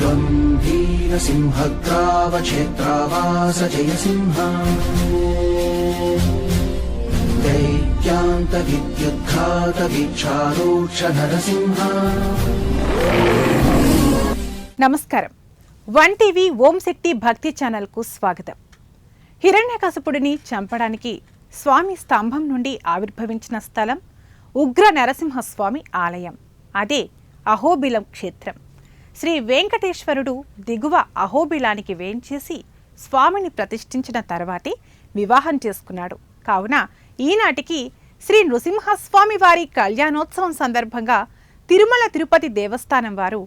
गम्भीरसिंहग्रावक्षेत्रावास जयसिंह दैत्यान्तविद्युद्घातवीक्षारूक्ष नरसिंह। నమస్కారం. One TV ఓం శక్తి భక్తి channel కు స్వాగతం. హిరణ్యకశపుడిని చంపడానికి స్వామి స్తంభం నుండి ఆవిర్భవించిన స్థలం ఉగ్ర నరసింహస్వామి ఆలయం. అదే అహోబిలం క్షేత్రం. శ్రీ వెంకటేశ్వరుడు దిగువ అహోబిలానికి వేంచేసి స్వామిని ప్రతిష్ఠించిన తర్వాతే వివాహం చేసుకున్నాడు. కావున ఈనాటికి శ్రీ నృసింహస్వామి వారి కళ్యాణోత్సవం సందర్భంగా తిరుమల తిరుపతి దేవస్థానం వారు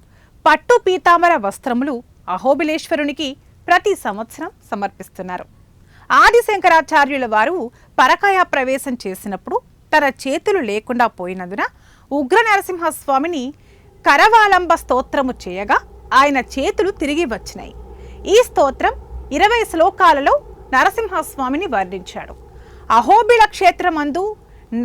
పట్టు పీతాంబర వస్త్రములు అహోబిలేశ్వరునికి ప్రతి సంవత్సరం సమర్పిస్తున్నారు. ఆదిశంకరాచార్యుల వారు పరకాయ ప్రవేశం చేసినప్పుడు తన చేతులు లేకుండా పోయినందున ఉగ్ర నరసింహస్వామిని కరవాలంబ స్తోత్రము చేయగా ఆయన చేతులు తిరిగి వచ్చినాయి. ఈ స్తోత్రం 20 శ్లోకాలలో నరసింహస్వామిని వర్ణించాడు. అహోబిల క్షేత్రమందు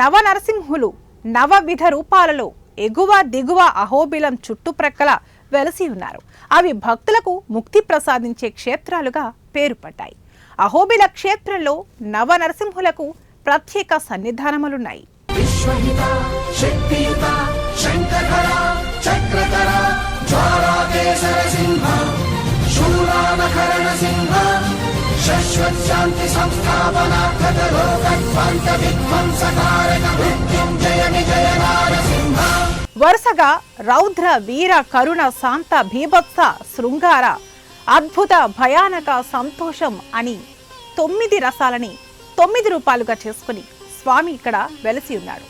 నవ నరసింహులు నవవిధ రూపాలలో ఎగువ దిగువ అహోబిలం చుట్టుప్రక్కల వెలసి ఉన్నారు. అవి భక్తులకు ముక్తి ప్రసాదించే క్షేత్రాలుగా పేరు పడ్డాయి. అహోబిల క్షేత్రంలో నవ నరసింహులకు ప్రత్యేక సన్నిధానములున్నాయి. వరుసగా రౌద్ర వీర కరుణ శాంత భీభత్స శృంగార అద్భుత భయానక సంతోషం అని 9 రసాలని 9 రూపాలుగా చేసుకుని స్వామి ఇక్కడ వెలసి ఉన్నాడు.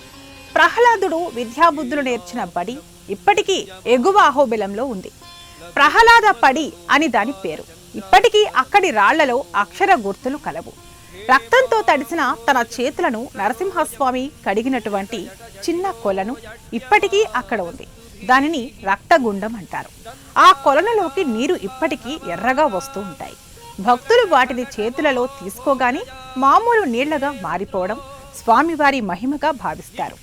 ప్రహ్లాదుడు విద్యాబుద్ధులు నేర్చిన బడి ఇప్పటికీ ఎగువ అహోబిలంలో ఉంది. ప్రహ్లాద పడి అని దాని పేరు. ఇప్పటికీ అక్కడి రాళ్లలో అక్షర గుర్తులు కలవు. రక్తంతో తడిసిన తన చేతులను నరసింహస్వామి కడిగినటువంటి చిన్న కొలను ఇప్పటికీ అక్కడ ఉంది. దానిని రక్తగుండం అంటారు. ఆ కొలనులోకి నీరు ఇప్పటికీ ఎర్రగా వస్తూ ఉంటాయి. భక్తులు వాటిని చేతులలో తీసుకోగానే మామూలు నీళ్లగా మారిపోవడం స్వామివారి మహిమగా భావిస్తారు.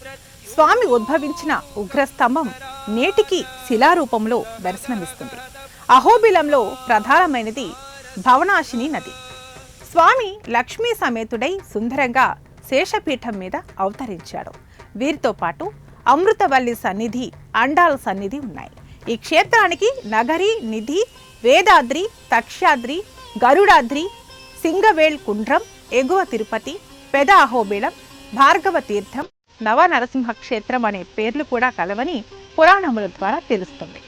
స్వామి ఉద్భవించిన ఉగ్రస్తంభం నేటికి శిలారూపంలో దర్శనమిస్తుంది. అహోబిలంలో ప్రధానమైనది భవనాశిని నది. స్వామి లక్ష్మీ సమేతుడై సుందరంగా శేషపీఠం మీద అవతరించాడు. వీరితో పాటు అమృతవల్లి సన్నిధి, అండాల సన్నిధి ఉన్నాయి. ఈ క్షేత్రానికి నగరి, నిధి, వేదాద్రి, తక్ష్యాద్రి, గరుడాద్రి, సింగవేల్ కుండ్రం, ఎగువ తిరుపతి, పెద అహోబిలం, భార్గవ తీర్థం, నవ నరసింహ క్షేత్రం అనే పేర్లు కూడా కలవని పురాణముల ద్వారా తెలుస్తుంది.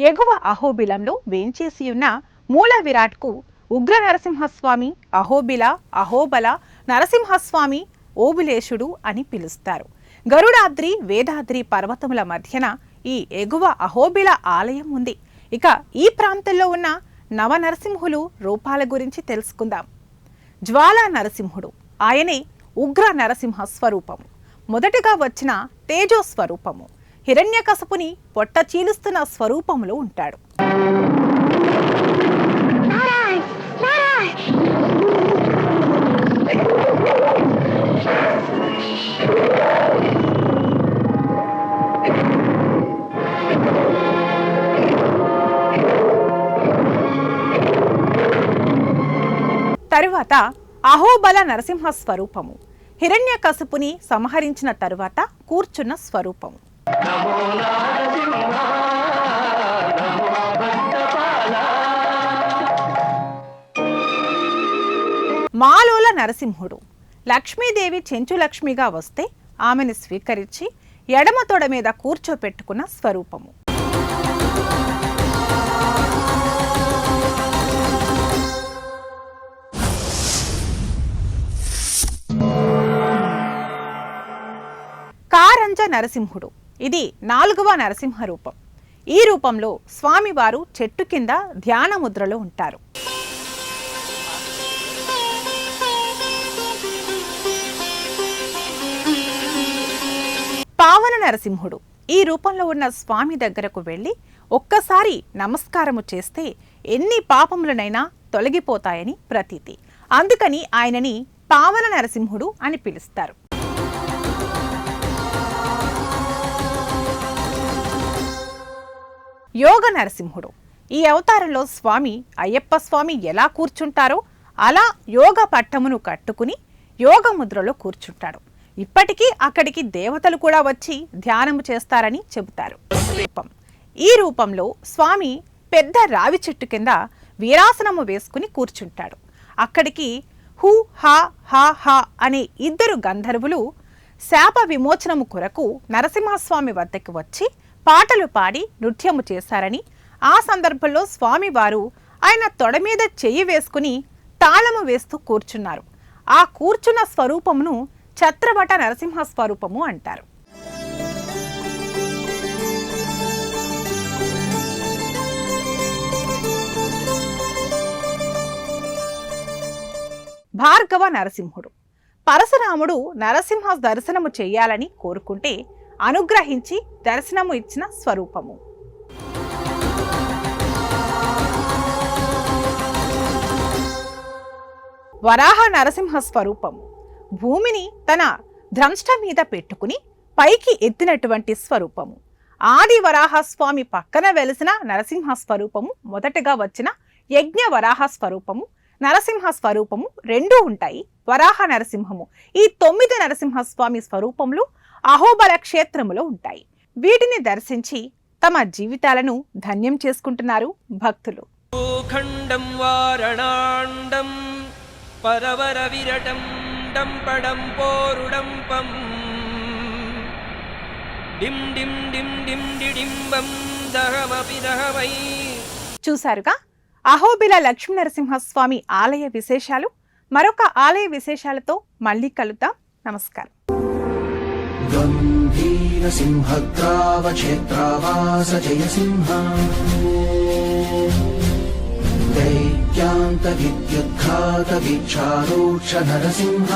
ఎగువ అహోబిలంలో వేంచేసి ఉన్న మూల విరాట్ కు ఉగ్ర నరసింహస్వామి, అహోబిల, అహోబల, నరసింహస్వామి, ఓబులేశుడు అని పిలుస్తారు. గరుడాద్రి, వేదాద్రి పర్వతముల మధ్యన ఈ ఎగువ అహోబిల ఆలయం ఉంది. ఇక ఈ ప్రాంతంలో ఉన్న నవ నరసింహులు రూపాల గురించి తెలుసుకుందాం. జ్వాలా నరసింహుడు, ఆయనే ఉగ్ర నరసింహ స్వరూపము. మొదటిగా వచ్చిన తేజో స్వరూపము. హిరణ్యకశపుని పొట్ట చీలుస్తున్న స్వరూపములో ఉంటాడు. తరువాత అహోబల నరసింహ స్వరూపము. హిరణ్యకశపుని సంహరించిన తరువాత కూర్చున్న స్వరూపము. మాలోల నరసింహుడు. లక్ష్మీదేవి చెంచులక్ష్మిగా వస్తే ఆమెను స్వీకరించి ఎడమ తొడ మీద కూర్చోపెట్టుకున్న స్వరూపము. నరసింహుడు. ఇది 4వ నరసింహ రూపం. ఈ రూపంలో స్వామివారు చెట్టు కింద ధ్యాన ముద్రలో ఉంటారు. పావన నరసింహుడు. ఈ రూపంలో ఉన్న స్వామి దగ్గరకు వెళ్ళి ఒక్కసారి నమస్కారము చేస్తే ఎన్ని పాపములనైనా తొలగిపోతాయని ప్రతీతి. అందుకని ఆయనని పావన నరసింహుడు అని పిలుస్తారు. యోగ నరసింహుడు. ఈ అవతారంలో స్వామి అయ్యప్ప స్వామి ఎలా కూర్చుంటారో అలా యోగ పట్టమును కట్టుకుని యోగ ముద్రలో కూర్చుంటాడు. ఇప్పటికీ అక్కడికి దేవతలు కూడా వచ్చి ధ్యానము చేస్తారని చెబుతారు. ఈ రూపంలో స్వామి పెద్ద రావి చెట్టు కింద వీరాసనము వేసుకుని కూర్చుంటాడు. అక్కడికి హు హా హా హా అనే 2 గంధర్వులు శాప విమోచనము కొరకు నరసింహస్వామి వద్దకు వచ్చి పాటలు పాడి నృత్యము చేశారని, ఆ సందర్భంలో స్వామివారు ఆయన తొడ మీద చెయ్యి వేసుకుని తాళము వేస్తూ కూర్చున్నారు. ఆ కూర్చున్న స్వరూపమును ఛత్రవట నరసింహ స్వరూపము అంటారు. భార్గవ నరసింహుడు. పరశురాముడు నరసింహ దర్శనము చెయ్యాలని కోరుకుంటే అనుగ్రహించి దర్శనము ఇచ్చిన స్వరూపము. వరాహ నరసింహ స్వరూపము. భూమిని తన ధ్రంష్ట మీద పెట్టుకుని పైకి ఎత్తినటువంటి స్వరూపము. ఆది వరాహస్వామి పక్కన వెలిసిన నరసింహ స్వరూపము, మొదటగా వచ్చిన యజ్ఞ వరాహ స్వరూపము, నరసింహ స్వరూపము 2 ఉంటాయి. వరాహ నరసింహము ఈ 9 నరసింహస్వామి స్వరూపములు అహోబల క్షేత్రములో ఉంటాయి. వీటిని దర్శించి తమ జీవితాలను ధన్యం చేసుకుంటున్నారు భక్తులు. పరవర విరటం డంపడం పోరుడంపం డిం డిం డిం డిం డిడింబం దహమపి దహమై. చూశారుగా అహోబిల లక్ష్మీ నరసింహస్వామి ఆలయ విశేషాలు. మరొక ఆలయ విశేషాలతో మళ్ళీ కలుద్దాం. నమస్కారం. గంభీర సింహగ్రావక్షేత్రావాస జయ సింహ దైత్యాంత విద్యుద్ఘాత విక్షారోక్ష నరసింహ